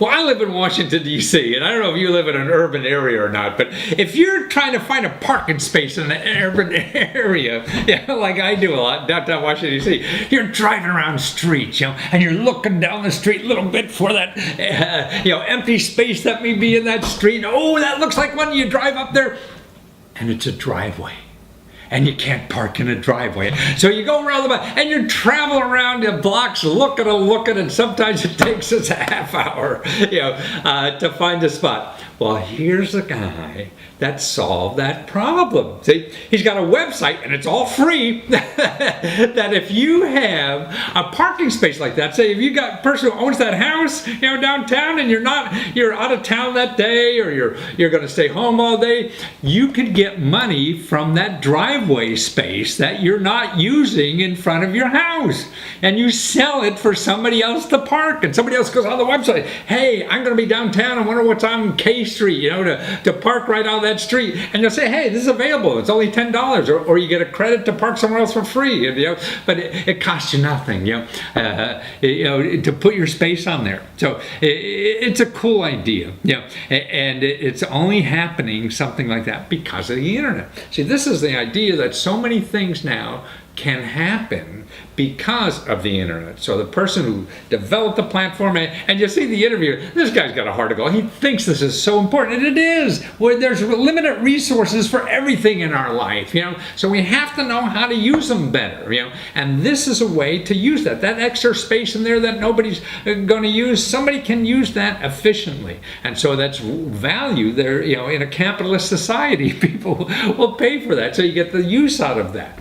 Well, I live in Washington, D.C., and I don't know if you live in an urban area or not, but if you're trying to find a parking space in an urban area, like I do a lot, downtown Washington, D.C., you're driving around streets, and you're looking down the street a little bit for that, empty space that may be in that street. Oh, that looks like one. You drive up there, and it's a driveway. And you can't park in a driveway. So you go around the back and you travel around the blocks looking, and sometimes it takes us a half hour, to find a spot. Well, here's a guy that solved that problem. See, he's got a website and it's all free that if you have a parking space like that, say if you got a person who owns that house, downtown, and you're out of town that day, or you're going to stay home all day, you could get money from that driveway space that you're not using in front of your house, and you sell it for somebody else to park, and somebody else goes on the website, hey, I'm going to be downtown, I wonder what's on K Street, to park right out of that street, and you'll say, hey, this is available, it's only $10, or you get a credit to park somewhere else for free, but it costs you nothing, to put your space on there. So it's a cool idea, and it's only happening something like that because of the internet. See, this is the idea that so many things now can happen because of the internet. So the person who developed the platform, and you see the interview, this guy's got a heart of gold. He thinks this is so important, and it is. Where there's limited resources for everything in our life, So we have to know how to use them better, And this is a way to use that. That extra space in there that nobody's going to use, somebody can use that efficiently, and so that's value there. In a capitalist society, people will pay for that, so you get the use out of that,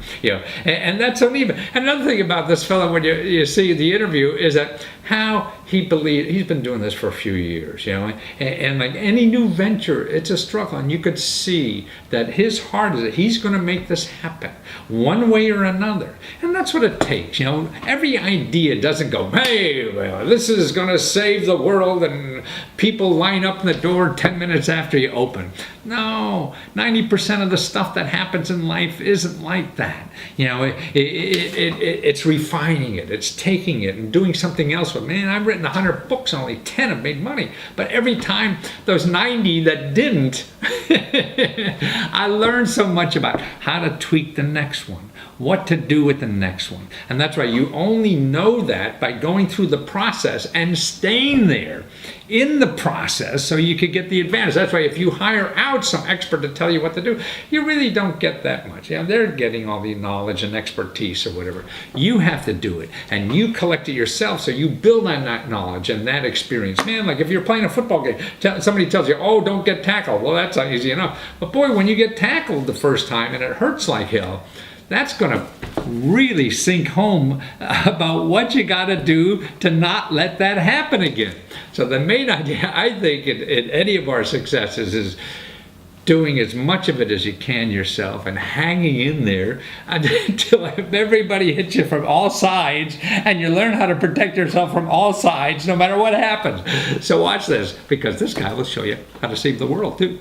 And that's uneven. Another thing about this fellow, when you see the interview, is that how he believes, he's been doing this for a few years, and like any new venture, it's a struggle, and you could see that his heart is that he's going to make this happen one way or another, and that's what it takes. Every idea doesn't go, hey, well, this is going to save the world, and people line up in the door 10 minutes after you open. No, 90% of the stuff that happens in life isn't like that. It's refining it, it's taking it and doing something else with. Man, I've written 100 books, only 10 have made money. But every time those 90 that didn't, I learned so much about how to tweak the next one, what to do with the next one. And that's why you only know that by going through the process and staying there in the process so you could get the advantage. That's why if you hire out some expert to tell you what to do, you really don't get that much. They're getting all the knowledge and expertise or whatever. You have to do it, and you collect it yourself, so you build on that knowledge and that experience. Man, like if you're playing a football game, somebody tells you, oh, don't get tackled. Well, that's not easy enough. But boy, when you get tackled the first time and it hurts like hell, that's going to really sink home about what you got to do to not let that happen again. So the main idea, I think, in any of our successes is doing as much of it as you can yourself and hanging in there until everybody hits you from all sides, and you learn how to protect yourself from all sides no matter what happens. So watch this, because this guy will show you how to save the world too.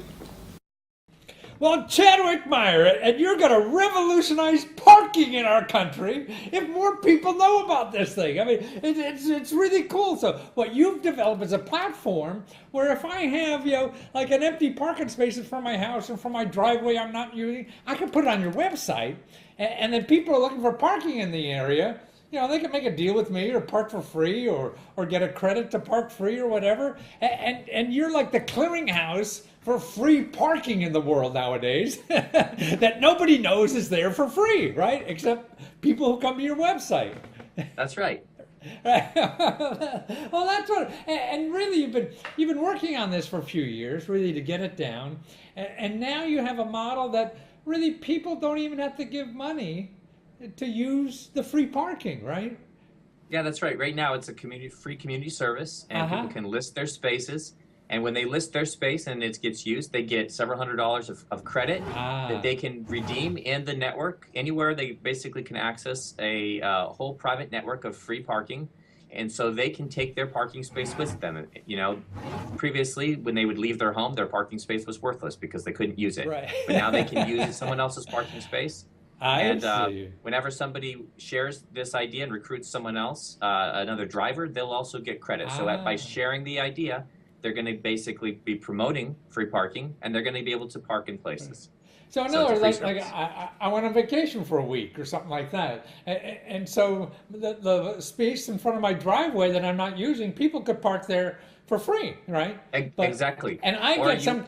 Well, Chadwick Meyer, and you're going to revolutionize parking in our country if more people know about this thing. I mean, it's really cool. So what you've developed is a platform where if I have, like an empty parking space in front of my house and for my driveway I'm not using, I can put it on your website, and then people are looking for parking in the area. They can make a deal with me or park for free or get a credit to park free or whatever. And you're like the clearinghouse for free parking in the world nowadays that nobody knows is there for free, right? Except people who come to your website. That's right. Well, that's what, and really you've been working on this for a few years, really, to get it down. And now you have a model that really people don't even have to give money to use the free parking, right? Yeah, that's right. Right now it's a free community service, and people can list their spaces. And when they list their space and it gets used, they get several $100s of credit that they can redeem in the network. Anywhere they basically can access a whole private network of free parking. And so they can take their parking space with them. Previously, when they would leave their home, their parking space was worthless because they couldn't use it. Right. But now they can use someone else's parking space. I see. Whenever somebody shares this idea and recruits someone else, another driver, they'll also get credit. So by sharing the idea, they're going to basically be promoting free parking, and they're going to be able to park in places. So in other words, like I went on vacation for a week or something like that, and so the space in front of my driveway that I'm not using, people could park there for free, right? Exactly. And I get some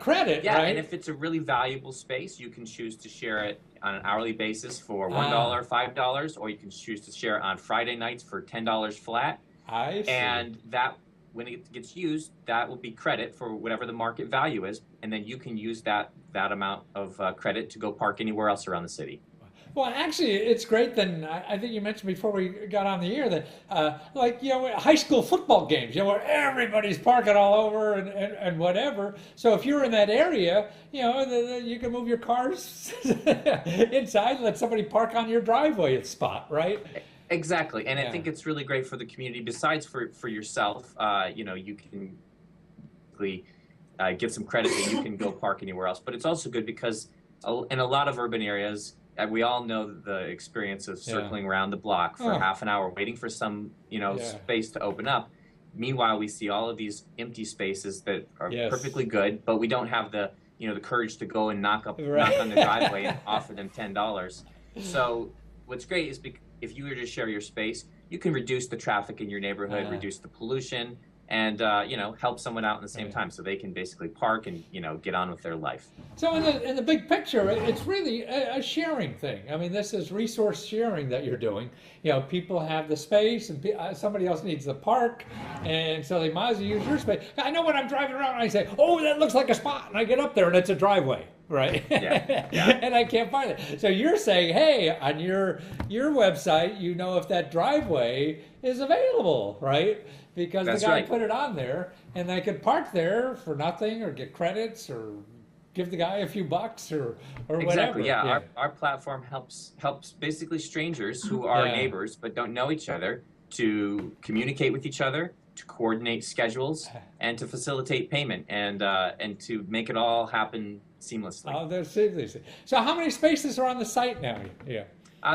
credit, yeah, right? And if it's a really valuable space, you can choose to share it on an hourly basis for $1, $5, or you can choose to share it on Friday nights for $10 flat. I see. And that, when it gets used, that will be credit for whatever the market value is, and then you can use that amount of credit to go park anywhere else around the city. Well, actually, it's great. Then I think you mentioned before we got on the air that, like, high school football games, where everybody's parking all over and whatever. So if you're in that area, you can move your cars inside, let somebody park on your driveway spot, right? Exactly, and I think it's really great for the community. Besides for yourself, you can get some credit that you can go park anywhere else. But it's also good because in a lot of urban areas, we all know the experience of circling around the block for half an hour waiting for some space to open up. Meanwhile, we see all of these empty spaces that are perfectly good, but we don't have the courage to go and knock on the driveway and offer them $10. So what's great is if you were to share your space, you can reduce the traffic in your neighborhood, reduce the pollution, and help someone out in the same time, so they can basically park and get on with their life. So in the big picture, it's really a sharing thing. I mean, this is resource sharing that you're doing. People have the space, and somebody else needs the park, and so they might as well use your space. I know when I'm driving around, I say, "Oh, that looks like a spot," and I get up there, and it's a driveway. Right? Yeah. And I can't find it. So you're saying, hey, on your website, if that driveway is available, right? Because the guy put it on there, and they could park there for nothing, or get credits, or give the guy a few bucks, or whatever. Exactly. Yeah. Our platform helps basically strangers who are neighbors but don't know each other to communicate with each other, to coordinate schedules, and to facilitate payment, and to make it all happen seamlessly. Oh, that's seamlessly. So how many spaces are on the site now? Yeah.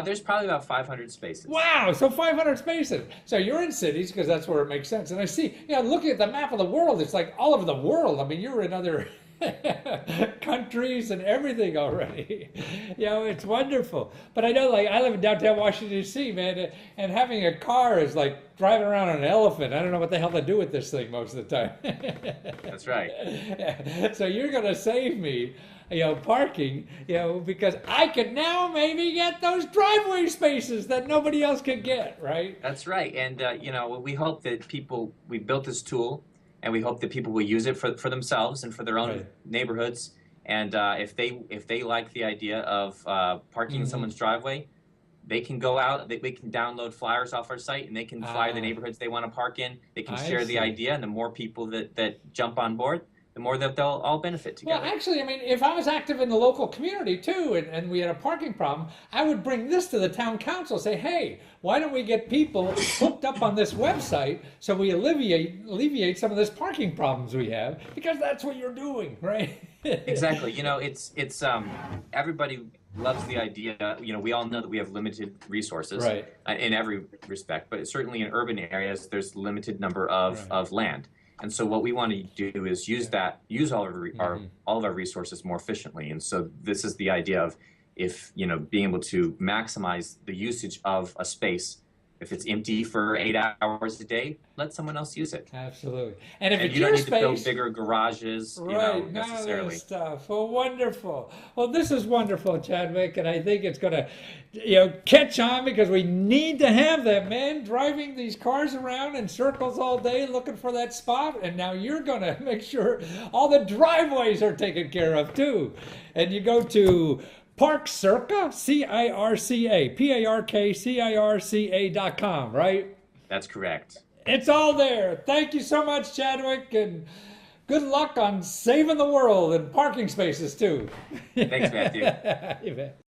There's probably about 500 spaces. Wow, so 500 spaces. So you're in cities because that's where it makes sense. And I see, looking at the map of the world, it's like all over the world. I mean, you're in other countries and everything already. It's wonderful. But I know, like, I live in downtown Washington, D.C., man, and having a car is like driving around on an elephant. I don't know what the hell to do with this thing most of the time. That's right. So you're going to save me, parking, because I could now maybe get those driveway spaces that nobody else could get, right? That's right. And, we hope that we built this tool, and we hope that people will use it for themselves and for their own neighborhoods. And if they like the idea of parking in someone's driveway, they can go out, they can download flyers off our site, and they can flyer the neighborhoods they want to park in. They can share the idea, and the more people that jump on board, the more that they'll all benefit together. Well, actually, I mean, if I was active in the local community too, and we had a parking problem, I would bring this to the town council, say, hey, why don't we get people hooked up on this website so we alleviate some of this parking problems we have, because that's what you're doing, right? Exactly. It's everybody loves the idea. We all know that we have limited resources in every respect, but certainly in urban areas, there's a limited number of land. And so what we want to do is use all of our resources more efficiently. And so this is the idea of being able to maximize the usage of a space. If it's empty for 8 hours a day, let someone else use it. Absolutely. And if it's you don't your need space, to build bigger garages, necessarily. None of this stuff. Well, wonderful. Well, this is wonderful, Chadwick, and I think it's going to, catch on, because we need to have that, man, driving these cars around in circles all day looking for that spot, and now you're going to make sure all the driveways are taken care of too. And you go to ParkCirca, CIRCA, PARKCIRCA.com, right? That's correct. It's all there. Thank you so much, Chadwick, and good luck on saving the world and parking spaces too. Thanks, Matthew. You bet.